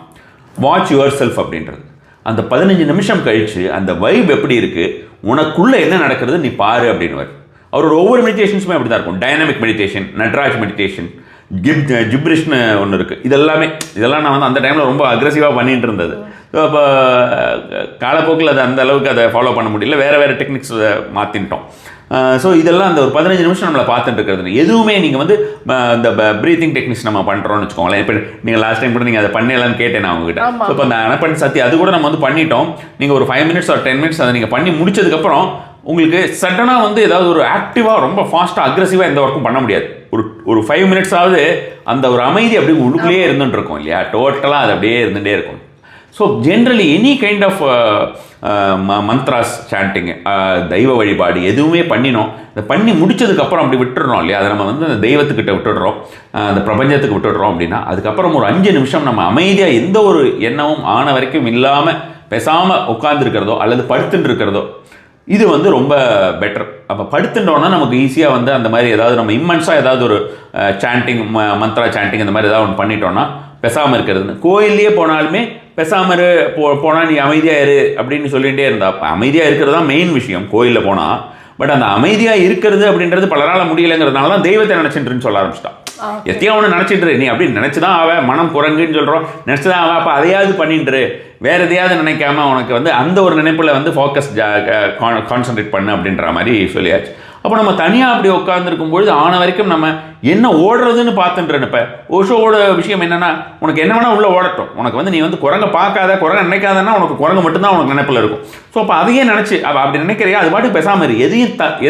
வாட்ச் யுவர் செல்ஃப் அப்படின்றது. அந்த 15 நிமிஷம் கழித்து அந்த வைப் எப்படி இருக்குது, உனக்குள்ளே என்ன நடக்கிறது நீ பாரு அப்படின்னு. அவரோட ஒவ்வொரு மெடிடேஷன்ஸுமே அப்படி தான் இருக்கும். டைனமிக் மெடிடேஷன், நட்ராஜ் மெடிடேஷன், ஜிப்ரிஷ்னு ஒன்று இருக்குது. இதெல்லாம் நான் வந்து அந்த டைமில் ரொம்ப அக்ரெசிவாக பண்ணிட்டு இருந்தது. ஸோ அப்போ காலப்போக்கில் அதை அந்த அளவுக்கு அதை ஃபாலோ பண்ண முடியல, வேறு டெக்னிக்ஸ் மாற்றிட்டோம். ஸோ இதெல்லாம் அந்த ஒரு 15 நிமிஷம் நம்மளை பார்த்துட்டு இருக்கிறது. எதுவுமே நீங்கள் வந்து இந்த ப்ரீத்திங் டெக்னிக்ஸ் நம்ம பண்ணுறோம்னு வச்சுக்கோங்களேன். இப்போ நீங்கள் லாஸ்ட் டைம் கூட நீங்கள் அதை பண்ணலான்னு கேட்டேன் நான் உங்ககிட்ட. ஸோ இப்போ அந்த அனப்பன் சத்தி அது கூட நம்ம வந்து பண்ணிட்டோம். நீங்கள் ஒரு 5 மினிட்ஸ் ஒரு 10 மினிட்ஸ் அதை நீங்கள் பண்ணி முடிச்சதுக்கப்புறம் உங்களுக்கு சடனாக வந்து ஏதாவது ஒரு ஆக்டிவாக ரொம்ப ஃபாஸ்ட்டாக அக்ரெசிவாக எந்த ஒர்க்கும் பண்ண முடியாது. ஒரு 5 மினிட்ஸாவது அந்த ஒரு அமைதி அப்படி உள்ளுக்குள்ளேயே இருந்துட்டு இருக்கும் இல்லையா, டோட்டலாக அது அப்படியே இருந்துகிட்டே இருக்கும். So generally any kind of mantras, chanting, தெய்வ வழிபாடு எதுவுமே பண்ணினோம், அதை பண்ணி முடிச்சதுக்கப்புறம் அப்படி விட்டுடுறோம் இல்லையா, அதை நம்ம வந்து அந்த தெய்வத்துக்கிட்ட விட்டுடுறோம், அந்த பிரபஞ்சத்துக்கு விட்டுடுறோம் அப்படின்னா அதுக்கப்புறம் ஒரு 5 நிமிஷம் நம்ம அமைதியாக எந்த ஒரு எண்ணமும் ஆன வரைக்கும் இல்லாமல் பேசாமல் உட்காந்துருக்கிறதோ அல்லது படுத்துட்டு இருக்கிறதோ இது வந்து ரொம்ப பெட்டர். அப்போ படுத்துட்டோன்னா நமக்கு ஈஸியாக வந்து அந்த மாதிரி ஏதாவது நம்ம இம்மன்ஸாக ஏதாவது ஒரு சாண்டிங், மந்த்ரா சாண்டிங் அந்த மாதிரி ஏதாவது ஒன்று பண்ணிட்டோன்னா பேசாமல் இருக்கிறதுன்னு. கோயில்லையே போனாலுமே பேசாமல் போனால் நீ அமைதியாக இரு அப்படின்னு சொல்லிகிட்டே இருந்தா, அமைதியாக இருக்கிறது தான் மெயின் விஷயம் கோயிலில் போனால். பட் அந்த அமைதியாக இருக்கிறது அப்படின்றது பலரால் முடியலைங்கிறதுனால தான் தெய்வத்தை நினச்சிட்டுன்னு சொல்ல ஆரம்பிச்சிட்டான். எத்தையும் ஒன்று நினச்சிட்டு நீ அப்படின்னு நினச்சிதான் அவன் மனம் குரங்குன்னு சொல்கிறோம், நினச்சிதான் அவன் அப்போ அதையாவது பண்ணிட்டு வேறு எதையாவது நினைக்காம உனக்கு வந்து அந்த ஒரு நினைப்பில் வந்து ஃபோக்கஸ் கான்சன்ட்ரேட் பண்ணு அப்படின்ற மாதிரி சொல்லியாச்சு. அப்போ நம்ம தனியாக அப்படி உட்காந்துருக்கும் பொழுது ஆன வரைக்கும் நம்ம என்ன ஓடுறதுன்னு பார்த்துட்டு. இப்போ ஓஷோவோட விஷயம் என்னென்னா, உனக்கு என்ன வேணால் உள்ளே ஓடட்டும், உனக்கு வந்து நீ வந்து குரங்க பார்க்காத, குரங்க நினைக்காதன்னா உனக்கு குரங்கு மட்டும்தான் உனக்கு நினைப்பில் இருக்கும். ஸோ அப்போ அதையே நினச்சி அப்படி நினைக்கிறியா, அது பாட்டுக்கு பேசாமல் இரு,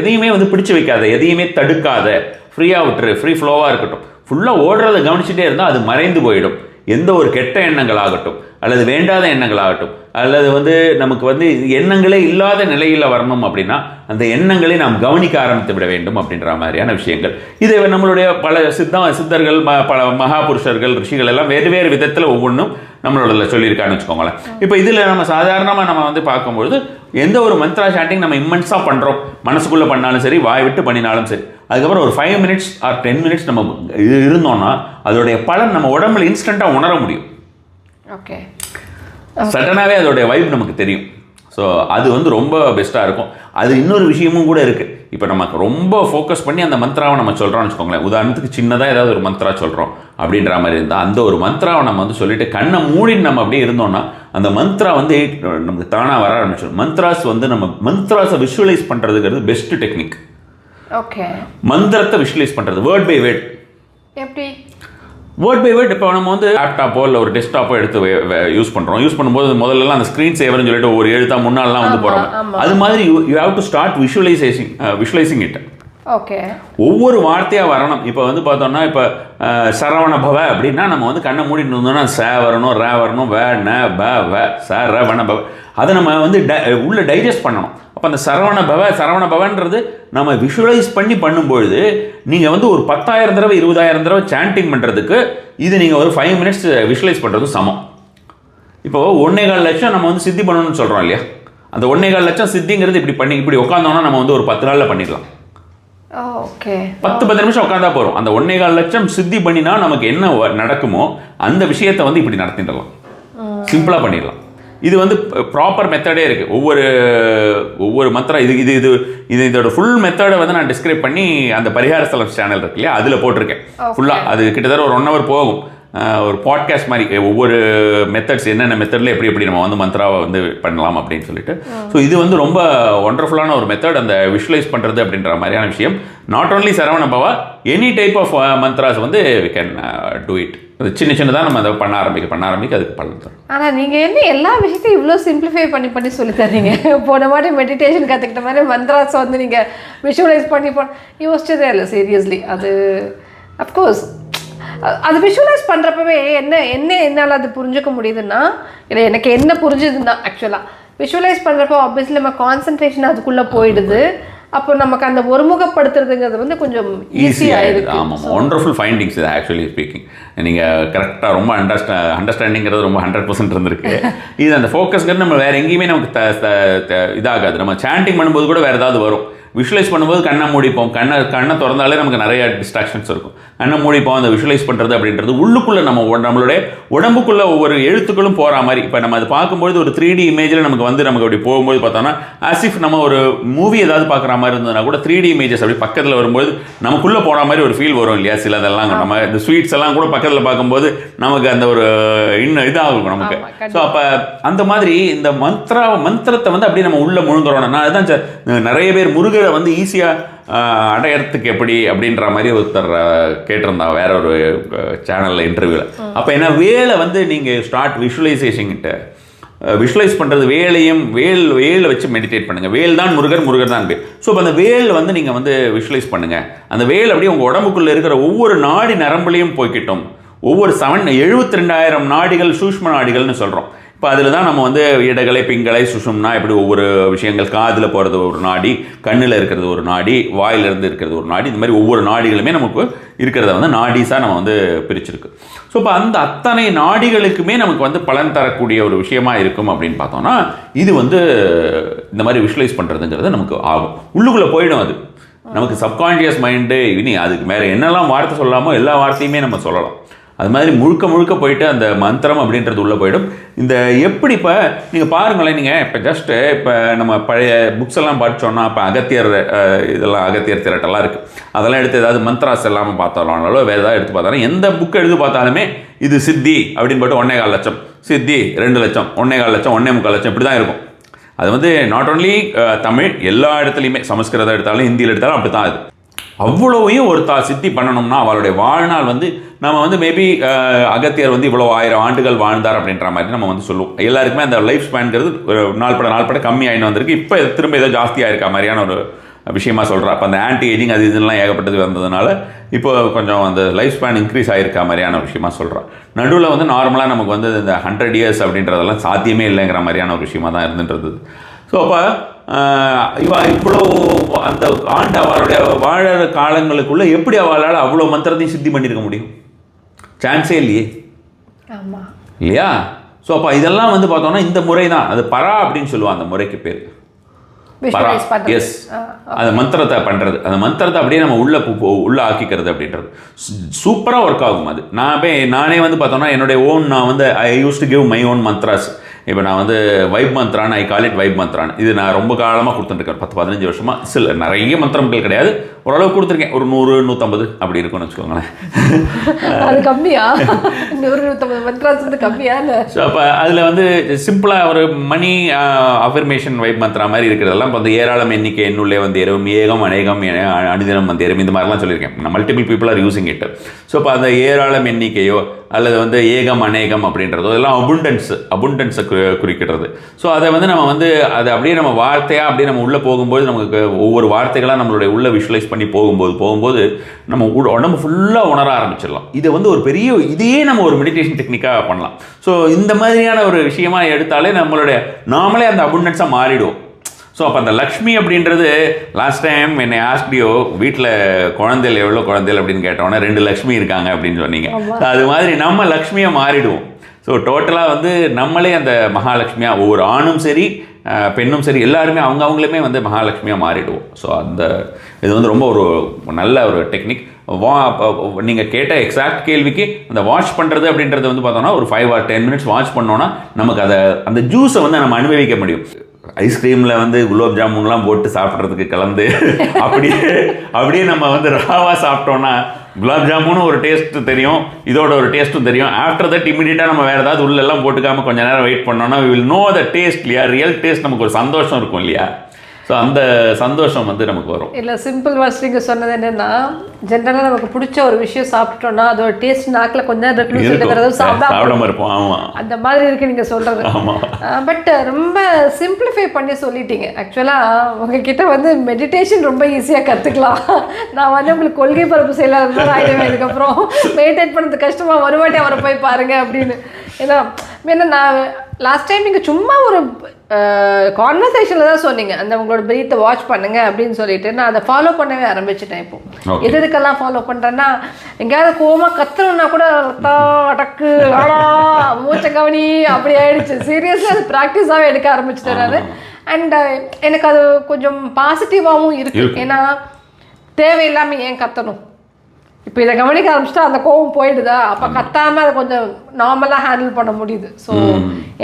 எதையுமே வந்து பிடிச்சி வைக்காத, எதையுமே தடுக்காத, ஃப்ரீயாக விட்டுரு, ஃப்ரீ ஃப்ளோவாக இருக்கட்டும். ஃபுல்லாக ஓடுறதை கவனிச்சுட்டே இருந்தால் அது மறைந்து போயிடும். எந்த ஒரு கெட்ட எண்ணங்கள் ஆகட்டும் அல்லது வேண்டாத எண்ணங்கள் ஆகட்டும் அல்லது வந்து நமக்கு வந்து எண்ணங்களே இல்லாத நிலையில் வரணும் அப்படின்னா அந்த எண்ணங்களை நாம் கவனிக்க ஆரம்பித்து விட வேண்டும் அப்படின்ற மாதிரியான விஷயங்கள். இதை நம்மளுடைய பல சித்தர்கள், பல மகாபுருஷர்கள், ரிஷிகள் எல்லாம் வேறு வேறு விதத்தில் ஒவ்வொன்றும் நம்மளோட சொல்லியிருக்கான்னு வச்சுக்கோங்களேன். இப்போ இதில் நம்ம சாதாரணமாக நம்ம வந்து பார்க்கும்பொழுது எந்த ஒரு மந்த்ரா சாண்டிங் நம்ம இம்மன்ஸாக பண்ணுறோம், மனசுக்குள்ளே பண்ணாலும் சரி, வாய் விட்டு பண்ணினாலும் சரி, அதுக்கப்புறம் ஒரு 5 மினிட்ஸ் ஆர் 10 மினிட்ஸ் நம்ம இருந்தோம்னா அதோடைய பலன் நம்ம உடம்புல இன்ஸ்டண்ட்டாக உணர முடியும். ஓகே, சடனாகவே அதோடைய வைப் நமக்கு தெரியும். ஸோ அது வந்து ரொம்ப பெஸ்ட்டாக இருக்கும். அது இன்னொரு விஷயமும் கூட இருக்குது. இப்போ நமக்கு ரொம்ப ஃபோக்கஸ் பண்ணி அந்த மந்த்ராவை நம்ம சொல்கிறோம்னு வச்சுக்கோங்களேன். உதாரணத்துக்கு சின்னதாக ஏதாவது ஒரு மந்த்ரா சொல்கிறோம் அப்படின்ற மாதிரி இருந்தால் அந்த ஒரு மந்த்ராவை நம்ம வந்து சொல்லிவிட்டு கண்ணை மூடின்னு நம்ம அப்படியே இருந்தோம்னா அந்த மந்த்ரா வந்து நமக்கு தானாக வர ஆரம்பிச்சிடும். மந்த்ராஸ் வந்து நம்ம மந்த்ராஸை விஷுவலைஸ் பண்ணுறதுங்கிறது பெஸ்ட் டெக்னிக். ஓகே, மந்திரத்தை விஷுவலைஸ் பண்ணுறது வேர்ட் பை வேர்ட். எப்படி வேர்ட் பை வேர்ட்? இப்போ நம்ம வந்து லேப்டாப்போ இல்லை ஒரு டெஸ்க்டாப்போ எடுத்து யூஸ் பண்ணும்போது முதல்லலாம் அந்த ஸ்க்ரீன் சேவர்னு சொல்லிட்டு ஒரு எழுத்தா முன்னாலலாம் வந்து போகிறோம். அது மாதிரி you have to start visualising it. Okay, ஒவ்வொரு வார்த்தையாக வரணும். இப்போ வந்து பார்த்தோம்னா இப்போ சரவண பவ அப்படின்னா நம்ம வந்து கண்ணை மூடிட்டு இருந்தோம்னா ச வரணும், ர வரணும், வ ந ப வ ச ர வண பவ, அதை நம்ம வந்து உள்ள டைஜஸ்ட் பண்ணணும். அப்போ அந்த சரவண பவன்றது நம்ம விஷுவலைஸ் பண்ணி பண்ணும்பொழுது நீங்கள் வந்து ஒரு 10,000 தடவை 20,000 தடவை சாண்டிங் பண்ணுறதுக்கு இது நீங்கள் ஒரு 5 மினிட்ஸ் விஷுவலைஸ் பண்ணுறது சமம். இப்போது 1.25 லட்சம் நம்ம வந்து சித்தி பண்ணணும்னு சொல்கிறோம் இல்லையா, அந்த 1.25 லட்சம் சித்திங்கிறது இப்படி உட்காந்தோம்னா நம்ம வந்து ஒரு 10 நாளில் பண்ணிடலாம். ஓகே, 10 நிமிஷம் உட்காந்தா போகிறோம். அந்த 1.25 லட்சம் சித்தி பண்ணினா நமக்கு என்ன நடக்குமோ அந்த விஷயத்தை வந்து இப்படி நடத்திடலாம், சிம்பிளாக பண்ணிடலாம். இது வந்து ப்ராப்பர் மெத்தடே இருக்குது. ஒவ்வொரு மந்த்ரா இதோட ஃபுல் மெத்தடை வந்து நான் டிஸ்கிரைப் பண்ணி அந்த பரிகார ஸ்தலம் சேனல் இருக்கு இல்லையா, அதில் போட்டிருக்கேன் ஃபுல்லாக. அது கிட்டத்தட்ட ஒரு 1 hour போகும், ஒரு பாட்காஸ்ட் மாதிரி. ஒவ்வொரு மெத்தட்ஸ் என்னென்ன மெத்தடில் எப்படி நம்ம வந்து மந்த்ராவை வந்து பண்ணலாம் அப்படின்னு சொல்லிட்டு. ஸோ இது வந்து ரொம்ப ஒண்டர்ஃபுல்லான ஒரு மெத்தட், அந்த விஷுவலைஸ் பண்ணுறது அப்படின்ற மாதிரியான விஷயம். Not only Saravana Bhava, any type of mantras வந்து வி கேன் டூ இட். அது சின்னதாக நம்ம அதை பண்ண ஆரம்பிக்க அதுக்கு பலன் தரும். ஆனால் நீங்கள் என்ன எல்லா விஷயத்தையும் இவ்வளோ சிம்பிளிஃபை பண்ணி சொல்லி தரீங்க. போன மாதிரி மெடிடேஷன் கற்றுக்கிட்ட மாதிரி மந்த்ராஸ் வந்து நீங்கள் விஷுவலைஸ் பண்ணி யோசிச்சதே இல்லை சீரியஸ்லி. அது அஃப்கோர்ஸ் அது விஷுவலைஸ் பண்ணுறப்பவே என்னால் அது புரிஞ்சுக்க முடியுதுன்னா, இல்லை எனக்கு என்ன புரிஞ்சுதுன்னா, ஆக்சுவலாக விஷுவலைஸ் பண்ணுறப்போ ஆப்வியஸ்லி நம்ம கான்சன்ட்ரேஷன் அதுக்குள்ளே போயிடுது. அப்போ நமக்கு அந்த ஒருமுகப்படுத்துறதுங்கிறது வந்து கொஞ்சம் ஈஸியாக இருக்குது. ஆமாம், ஒண்டர்ஃபுல் ஃபைண்டிங்ஸ் இது ஆக்சுவலி ஸ்பீக்கிங். நீங்கள் கரெக்டாக ரொம்ப அண்டர்ஸ்டாண்டிங்கிறது ரொம்ப 100% இருந்திருக்கு. இது அந்த ஃபோக்கஸ்ங்கிறது நம்ம வேறு எங்கேயுமே நமக்கு இதாகாது. நம்ம சாண்டிங் பண்ணும்போது கூட வேறு ஏதாவது வரும். விஷுவலைஸ் பண்ணும்போது கண்ணை மூடிப்போம், கண்ணை திறந்தாலே நமக்கு நிறைய டிஸ்ட்ராக்ஷன்ஸ் இருக்கும். கண்ணை மூடிப்போம். அந்த விஷுவலைஸ் பண்ணுறது அப்படின்றது உள்ளுக்குள்ளே நம்மளுடைய உடம்புக்குள்ளே ஒவ்வொரு எழுத்துக்களும் போகிற மாதிரி. இப்போ நம்ம அது பார்க்கும்போது ஒரு 3D இமேஜில் நமக்கு நமக்கு அப்படி போகும்போது பார்த்தோன்னா ஆசிஃப் நம்ம ஒரு மூவி ஏதாவது பார்க்குற மாதிரி இருந்ததுன்னா கூட 3D இமேஜஸ் அப்படி பக்கத்தில் வரும்போது நமக்குள்ளே போன மாதிரி ஒரு ஃபீல் வரும் இல்லையா? சிலதெல்லாம் நம்ம இந்த ஸ்வீட்ஸ் எல்லாம் கூட பக்கத்தில் பார்க்கும்போது நமக்கு அந்த ஒரு இன்னும் இதாகும் நமக்கு. ஸோ அப்போ அந்த மாதிரி இந்த மந்திரத்தை அப்படியே நம்ம உள்ளே முழுங்குறோம். நான் அதுதான் நிறைய பேர் முருகரை ஈஸியாக அடையறதுக்கு எப்படி அப்படின்ற மாதிரி ஒருத்தர் கேட்டிருந்தான் வேற ஒரு சேனலில் இன்டர்வியூவில். அப்போ என்ன வேலை நீங்கள் ஸ்டார்ட் விஷுவலைசேஷன்கிட்ட விஷுவலைஸ் பண்ணுறது வேலை வச்சு மெடிடேட் பண்ணுங்கள். வேல் தான் முருகர் தான் பேர். ஸோ அப்போ அந்த வேல் நீங்கள் விஷுவலைஸ் பண்ணுங்கள். அந்த வேல் அப்படியே உங்கள் உடம்புக்குள்ளே இருக்கிற ஒவ்வொரு நாடி நரம்புலையும் போய்கிட்டோம். ஒவ்வொரு 72,000 நாடிகள் சூஷ்ம நாடிகள்னு சொல்கிறோம். இப்போ அதில் தான் நம்ம இடகலை, பிங்களை, சுஷும்னா இப்படி ஒவ்வொரு விஷயங்கள், காதில் போகிறது ஒரு நாடி, கண்ணில் இருக்கிறது ஒரு நாடி, வாயிலிருந்து இருக்கிறது ஒரு நாடி, இந்த மாதிரி ஒவ்வொரு நாடிகளுமே நமக்கு இருக்கிறத நாடிஸாக நம்ம பிரிச்சிருக்கு. ஸோ இப்போ அந்த அத்தனை நாடிகளுக்குமே நமக்கு பலன் தரக்கூடிய ஒரு விஷயமா இருக்கும் அப்படின்னு பார்த்தோம்னா இது இந்த மாதிரி விஷுவலைஸ் பண்ணுறதுங்கிறது நமக்கு ஆகும். உள்ளுக்குள்ளே போயிடும். அது நமக்கு சப்கான்ஷியஸ் மைண்டு இனி அதுக்கு மேலே என்னெல்லாம் வார்த்தை சொல்லலாமோ எல்லா வார்த்தையுமே நம்ம சொல்லலாம். அது மாதிரி முழுக்க போயிட்டு அந்த மந்திரம் அப்படின்றது உள்ளே போயிடும். இந்த எப்படி இப்போ நீங்கள் பாருங்களேன், நீங்கள் இப்போ ஜஸ்ட்டு இப்போ நம்ம பழைய புக்ஸ் எல்லாம் படித்தோன்னா இப்போ அகத்தியர் திரட்டெல்லாம் இருக்குது. அதெல்லாம் எடுத்து ஏதாவது மந்த்ராஸ் எல்லாமே பார்த்தாலும் வேறு ஏதாவது எடுத்து பார்த்தாலும் எந்த புக் எடுத்து பார்த்தாலுமே இது சித்தி அப்படின்னு போட்டு 1.25 லட்சம், சித்தி 2 லட்சம், 1.25 லட்சம், 1.25 லட்சம் இப்படி தான் இருக்கும். அது நாட் ஓன்லி தமிழ், எல்லா இடத்துலையுமே சமஸ்கிருதம் எடுத்தாலும் ஹிந்தியில் எடுத்தாலும் அப்படி தான். அது அவ்வளோவையும் ஒரு சித்தி பண்ணணும்னா அவளுடைய வாழ்நாள் நம்ம மேபி அகத்தியர் இவ்வளோ 1000 ஆண்டுகள் வாழ்ந்தார் அப்படின்ற மாதிரி நம்ம சொல்லுவோம். எல்லாருக்குமே அந்த லைஃப் ஸ்பேன்கிறது நாள்பட கம்மி ஆகிட்டு வந்திருக்கு. இப்போ திரும்ப ஏதோ ஜாஸ்தியாக இருக்க மாதிரியான ஒரு விஷயமா சொல்கிறா. அப்போ அந்த ஆன்டி ஏஜிங் அது இதெல்லாம் ஏகப்பட்டது வந்ததுனால இப்போ கொஞ்சம் அந்த லைஃப் ஸ்பேன் இன்க்ரீஸ் ஆகிருக்க மாதிரியான விஷயமா சொல்கிறா. நடுவில் நார்மலாக நமக்கு இந்த 100 இயர்ஸ் அப்படின்றதெல்லாம் சாத்தியமே இல்லைங்கிற மாதிரியான ஒரு விஷயமா தான் இருந்துன்றது. ஸோ அப்போ இவ்வளோ அந்த ஆண்டு அவளுடைய வாழற காலங்களுக்குள்ளே எப்படி அவளால் அவ்வளோ மந்திரத்தையும் சித்தி பண்ணியிருக்க முடியும்? சான்ஸே இல்லையே, இல்லையா? ஸோ அப்போ இதெல்லாம் பார்த்தோம்னா இந்த முறை தான் அது பரா அப்படின்னு சொல்லுவாங்க. அந்த முறைக்கு பேர் பரா. எஸ், அந்த மந்திரத்தை பண்ணுறது, அந்த மந்திரத்தை அப்படியே நம்ம உள்ளே ஆக்கிக்கிறது அப்படின்றது சூப்பராக ஒர்க் ஆகும். அது நானே பார்த்தோம்னா என்னுடைய நான் I use to give my own mantras. இப்போ நான் வைப் மந்த்ரான்னு ஐ கால் இட் வைப் மந்த்ரான்னு. இது நான் ரொம்ப காலமாக கொடுத்துட்டுருக்கேன், 10-15 வருஷமாக. சில நிறைய மந்திரங்கள் கிடையாது, ஓரளவு கொடுத்துருக்கேன். ஒரு 100-150 அப்படி இருக்கும்னு வச்சுக்கோங்களேன். அது கம்மியா? 100-150 மந்த்ராஸ் கம்மியா? ஸோ அப்போ அதில் சிம்பிளாக ஒரு மணி அஃபர்மேஷன் வைப் மந்த்ரா மாதிரி இருக்கிறதெல்லாம் இப்போ ஏராளம் எண்ணிக்கை என்னுள்ளே ஏறும், ஏகம் அநேகம் அனுதினம் ஏறும், இந்த மாதிரிலாம் சொல்லியிருக்கேன். Multiple people are using it. So இப்போ அந்த ஏராளம் எண்ணிக்கையோ அல்லது ஏகம் அநேகம் அப்படின்றதோ அதெல்லாம் அபுண்டன்ஸை குறிக்கிறது. ஸோ அதை நம்ம அதை அப்படியே நம்ம வார்த்தையாக அப்படியே நம்ம உள்ளே போகும்போது நமக்கு ஒவ்வொரு வார்த்தைகளாக நம்மளுடைய உள்ளே விஷுவலைஸ் பண்ணி போகும்போது நம்ம உடம்பு ஃபுல்லாக உணர ஆரம்பிச்சிடலாம். இதை ஒரு பெரிய இதையே நம்ம ஒரு மெடிடேஷன் டெக்னிக்காக பண்ணலாம். ஸோ இந்த மாதிரியான ஒரு விஷயமா எடுத்தாலே நாமளே அந்த அபுண்டன்ஸாக மாறிடுவோம். ஸோ அப்போ அந்த லக்ஷ்மி அப்படின்றது லாஸ்ட் டைம் என்னை ஆஸ்டியோ வீட்டில் குழந்தைகள் எவ்வளோ குழந்தைகள் அப்படின்னு கேட்டோன்னா 2 லக்ஷ்மி இருக்காங்க அப்படின்னு சொன்னீங்க. அது மாதிரி நம்ம லக்ஷ்மியாக மாறிடுவோம். ஸோ டோட்டலாக நம்மளே அந்த மகாலட்சுமியாக ஒவ்வொரு ஆணும் சரி பெண்ணும் சரி எல்லாருமே அவங்களுமே மகாலட்சுமியாக மாறிடுவோம். ஸோ அந்த இது ரொம்ப ஒரு நல்ல ஒரு டெக்னிக். நீங்கள் கேட்ட எக்ஸாக்ட் கேள்விக்கு அந்த வாஷ் பண்ணுறது அப்படின்றது பார்த்தோன்னா ஒரு 5 or 10 minutes வாஷ் பண்ணோன்னா நமக்கு அந்த ஜூஸை நம்ம அனுபவிக்க முடியும். ஐஸ்கிரீமில் குலாப் ஜாமுன்லாம் போட்டு சாப்பிட்றதுக்கு கலந்து அப்படியே நம்ம ராவாக சாப்பிட்டோன்னா குலாப் ஜாமுன்னு ஒரு டேஸ்ட்டு தெரியும், இதோட ஒரு டேஸ்ட்டும் தெரியும். ஆஃப்டர் தட் இமீடியட்டாக நம்ம வேறு ஏதாவது உள்ளெல்லாம் போட்டுக்காமல் கொஞ்சம் நேரம் வெயிட் பண்ணோன்னா we will know the taste இல்லையா, ரியல் டேஸ்ட். நமக்கு ஒரு சந்தோஷம் இருக்கும் இல்லையா? ஸோ அந்த சந்தோஷம் நமக்கு வரும். இல்லை, சிம்பிள் வேர்ட்ஸ் நீங்கள் சொன்னது என்னென்னா, ஜென்ரலாக நமக்கு பிடிச்ச ஒரு விஷயம் சாப்பிட்டோன்னா அதோட டேஸ்ட் நாக்கில் கொஞ்சம் நேரம் இருக்கணும், சாப்பிடாம இருப்போம். ஆமாம், அந்த மாதிரி இருக்குது நீங்கள் சொல்கிறது. பட் ரொம்ப சிம்பிளிஃபை பண்ணி சொல்லிட்டீங்க. ஆக்சுவலாக உங்ககிட்ட மெடிடேஷன் ரொம்ப ஈஸியாக கற்றுக்கலாம். நான் உங்களுக்கு கொள்கை பரப்பு செய்யலாம் ஆகிடுவேன். இதுக்கப்புறம் மெடிடேட் பண்ணுறது கஷ்டமாக, வருவாட்டி அவரை போய் பாருங்கள் அப்படின்னு. ஏன்னா நான் லாஸ்ட் டைம் நீங்கள் சும்மா ஒரு கான்வர்சேஷனில் தான் சொன்னீங்க, அந்த உங்களோட பிரீத்தை வாட்ச் பண்ணுங்க அப்படின்னு சொல்லிட்டு நான் அதை ஃபாலோ பண்ணவே ஆரம்பிச்சிட்டேன். இப்போ எதுக்கெல்லாம் ஃபாலோ பண்ணுறேன்னா, எங்கேயாவது கோவமாக கத்துறோன்னா கூட அடக்கு மூச்சை கவனி அப்படி ஆயிடுச்சு. சீரியஸாக அது ப்ராக்டிஸாகவே எடுக்க ஆரம்பிச்சிட்டேன் நான். அண்ட் எனக்கு அது கொஞ்சம் பாசிட்டிவாகவும் இருக்குது. ஏன்னா தேவையில்லாமல் ஏன் கத்தணும், இப்போ இதை கவனிக்க ஆரம்பிச்சிட்டா அந்த கோவம் போயிடுதா, அப்போ கத்தாமல் அதை கொஞ்சம் நார்மலாக ஹேண்டில் பண்ண முடியுது. ஸோ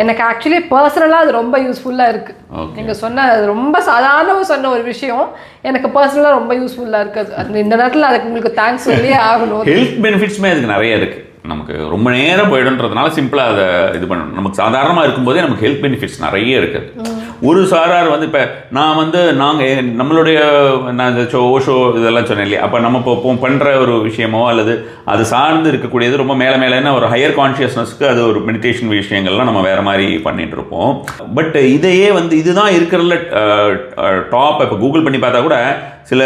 எனக்கு ஆக்சுவலி பர்சனலாக அது ரொம்ப யூஸ்ஃபுல்லாக இருக்குது. நீங்கள் சொன்ன ரொம்ப சாதாரண சொன்ன ஒரு விஷயம் எனக்கு பர்சனலாக ரொம்ப யூஸ்ஃபுல்லாக இருக்குது. அது இந்த நேரத்தில் அதுக்கு உங்களுக்கு தேங்க்ஸ் சொல்லியே ஆகணும். ஹெல்த் பெனிஃபிட்ஸுமே அதுக்கு நிறைய இருக்குது. நமக்கு ரொம்ப நேரம் போயிடுன்றதுனால சிம்பிளாக அதை இது பண்ணணும். நமக்கு சாதாரணமாக இருக்கும்போதே நமக்கு ஹெல்த் பெனிஃபிட்ஸ் நிறைய இருக்குது. ஒரு சாரார் வந்து இப்போ நாங்கள் நம்மளுடைய நான் இந்த ஓஷோ இதெல்லாம் சொன்னேன் இல்லையா, அப்போ நம்ம இப்போ பண்ணுற ஒரு விஷயமோ அல்லது அது சார்ந்து இருக்கக்கூடியது ரொம்ப மேலே ஒரு ஹையர் கான்ஷியஸ்னஸ்க்கு அது ஒரு மெடிடேஷன் விஷயங்கள்லாம் நம்ம வேறு மாதிரி பண்ணிகிட்டு இருப்போம். பட் இதையே இதுதான் இருக்கிறதுல டாப். இப்போ கூகுள் பண்ணி பார்த்தா கூட சில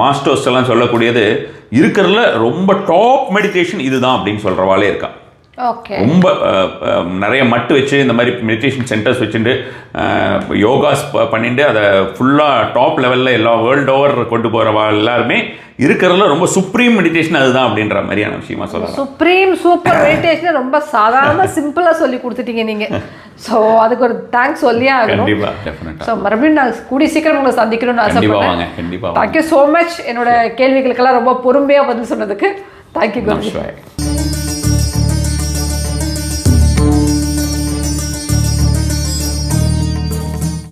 மாஸ்டர்ஸ் எல்லாம் சொல்லக்கூடியது இருக்கிறதுல ரொம்ப டாப் மெடிடேஷன் இதுதான் அப்படின்னு சொல்கிறவாளே இருக்கா. ரொம்ப நிறைய மட்டு வச்சு இந்த மாதிரி மெடிடேஷன் சென்டர்ஸ் வச்சுட்டு யோகாஸ் பண்ணிட்டு அதை ஃபுல்லாக டாப் லெவலில் எல்லா வேர்ல்டு ஓவர் கொண்டு போகிறவா எல்லாருமே இருக்கிறதுல ரொம்ப சுப்ரீம் மெடிடேஷன் அதுதான் அப்படின்ற மாதிரியான விஷயமா சொல்லலாம். சுப்ரீம் சூப்பர் மெடிடேஷன் ரொம்ப சாதாரண சிம்பிளாக சொல்லி கொடுத்துட்டீங்க நீங்கள். ஸோ அதுக்கு ஒரு தேங்க்ஸ் சொல்லியே ஆகணும். கண்டிப்பாக, டெஃபினட்டாக. ஸோ மறுபடியும் நான் கூடிய சீக்கிரம் உங்களை சந்திக்கணும்னு ஆசைப்படுறேன். கண்டிப்பாக. தேங்க்யூ ஸோ மச் என்னோட கேள்விகளுக்கெல்லாம் ரொம்ப பொறுமையாக பதில் சொன்னதுக்கு. தேங்க்யூ.